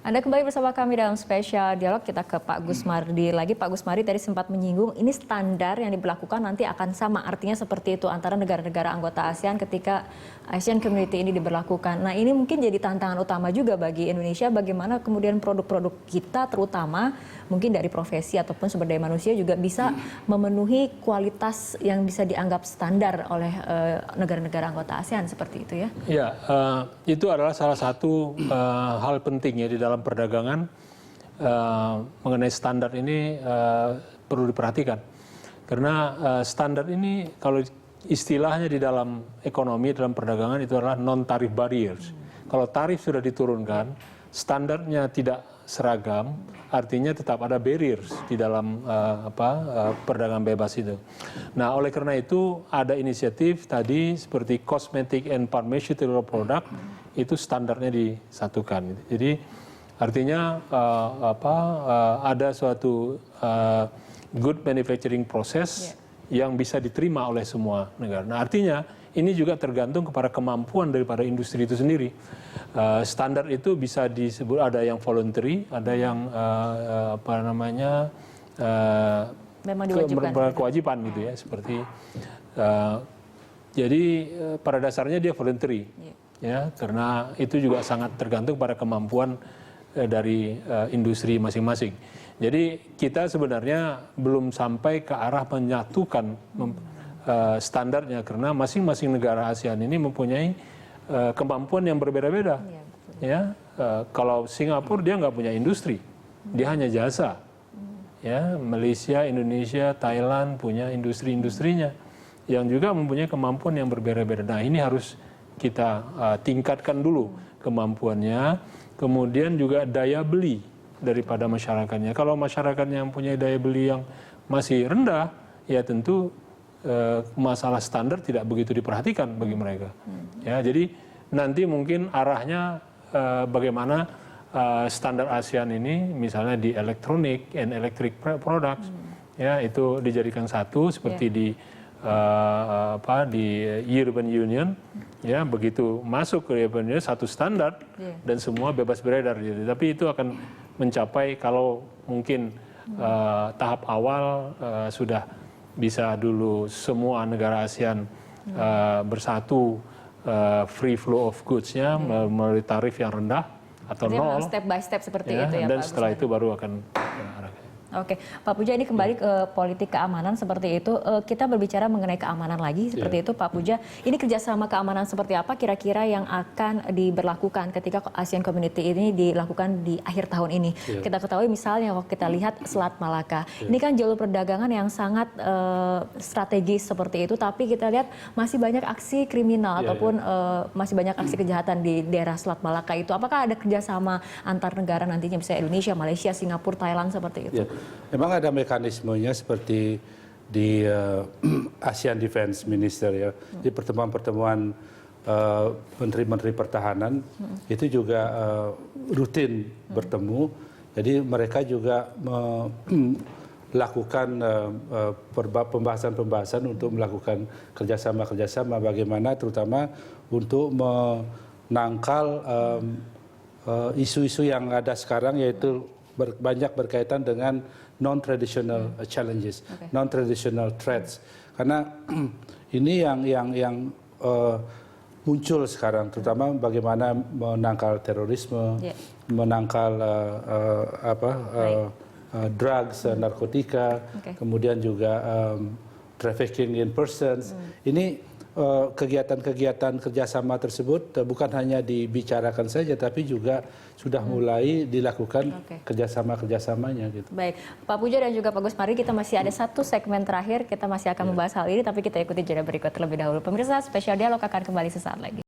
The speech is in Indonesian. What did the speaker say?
Anda kembali bersama kami dalam spesial dialog. Kita ke Pak Gusmardi lagi. Pak Gusmardi tadi sempat menyinggung ini standar yang diberlakukan nanti akan sama. Artinya seperti itu antara negara-negara anggota ASEAN ketika ASEAN Community ini diberlakukan. Nah ini mungkin jadi tantangan utama juga bagi Indonesia. Bagaimana kemudian produk-produk kita terutama mungkin dari profesi ataupun sumber daya manusia juga bisa memenuhi kualitas yang bisa dianggap standar oleh negara-negara anggota ASEAN seperti itu ya? Ya, itu adalah salah satu hal penting ya di dalam perdagangan mengenai standar ini perlu diperhatikan. Karena standar ini kalau istilahnya di dalam ekonomi, dalam perdagangan itu adalah non-tarif barriers. Kalau tarif sudah diturunkan, standarnya tidak seragam, artinya tetap ada barriers di dalam perdagangan bebas itu. Nah, oleh karena itu ada inisiatif tadi seperti cosmetic and pharmaceutical product itu standarnya disatukan. Jadi artinya ada suatu good manufacturing process yang bisa diterima oleh semua negara. Nah, artinya ini juga tergantung kepada kemampuan daripada industri itu sendiri. Standar itu bisa disebut ada yang voluntary, ada yang memang diwajibkan. Kewajiban gitu ya, seperti jadi pada dasarnya dia voluntary, ya, karena itu juga sangat tergantung pada kemampuan dari industri masing-masing. Jadi kita sebenarnya belum sampai ke arah menyatukan standarnya karena masing-masing negara ASEAN ini mempunyai kemampuan yang berbeda-beda. Ya, kalau Singapura dia nggak punya industri, dia hanya jasa. Ya, Malaysia, Indonesia, Thailand punya industri-industrinya yang juga mempunyai kemampuan yang berbeda-beda. Nah, ini harus kita tingkatkan dulu kemampuannya, kemudian juga daya beli daripada masyarakatnya. Kalau masyarakatnya yang punya daya beli yang masih rendah, ya tentu masalah standar tidak begitu diperhatikan bagi mereka. Ya, jadi nanti mungkin arahnya bagaimana standar ASEAN ini misalnya di electronic and electric products, ya itu dijadikan satu seperti di European Union, ya begitu masuk ke European Union satu standar dan semua bebas beredar. Gitu. Tapi itu akan mencapai kalau mungkin tahap awal sudah bisa dulu semua negara ASEAN bersatu free flow of goods-nya melalui tarif yang rendah atau nol. Step by step seperti ya, itu ya dan Pak setelah Gusmardi. itu baru akan Oke, Pak Puja, ini kembali ke politik keamanan seperti itu. Kita berbicara mengenai keamanan lagi seperti itu, Pak Puja. Ini kerjasama keamanan seperti apa kira-kira yang akan diberlakukan ketika ASEAN Community ini dilakukan di akhir tahun ini? Kita ketahui misalnya kalau kita lihat Selat Malaka, ini kan jalur perdagangan yang sangat strategis seperti itu, tapi kita lihat masih banyak aksi kriminal ataupun masih banyak aksi kejahatan di daerah Selat Malaka itu. Apakah ada kerjasama antar negara nantinya, misalnya Indonesia, Malaysia, Singapura, Thailand seperti itu? Memang ada mekanismenya seperti di ASEAN Defense Minister ya, di pertemuan-pertemuan menteri-menteri pertahanan itu juga rutin bertemu. Jadi mereka juga melakukan pembahasan-pembahasan untuk melakukan kerjasama-kerjasama bagaimana terutama untuk menangkal isu-isu yang ada sekarang yaitu banyak berkaitan dengan non-traditional challenges, non-traditional threats. Karena ini yang muncul sekarang, terutama bagaimana menangkal terorisme, menangkal drugs, narkotika, kemudian juga trafficking in persons. Ini kegiatan-kegiatan kerjasama tersebut bukan hanya dibicarakan saja, tapi juga sudah mulai dilakukan kerjasama-kerjasamanya. Gitu. Baik, Pak Puja dan juga Pak Gusmardi, kita masih ada satu segmen terakhir, kita masih akan membahas hal ini, tapi kita ikuti jeda berikut terlebih dahulu. Pemirsa, spesial dialog akan kembali sesaat lagi.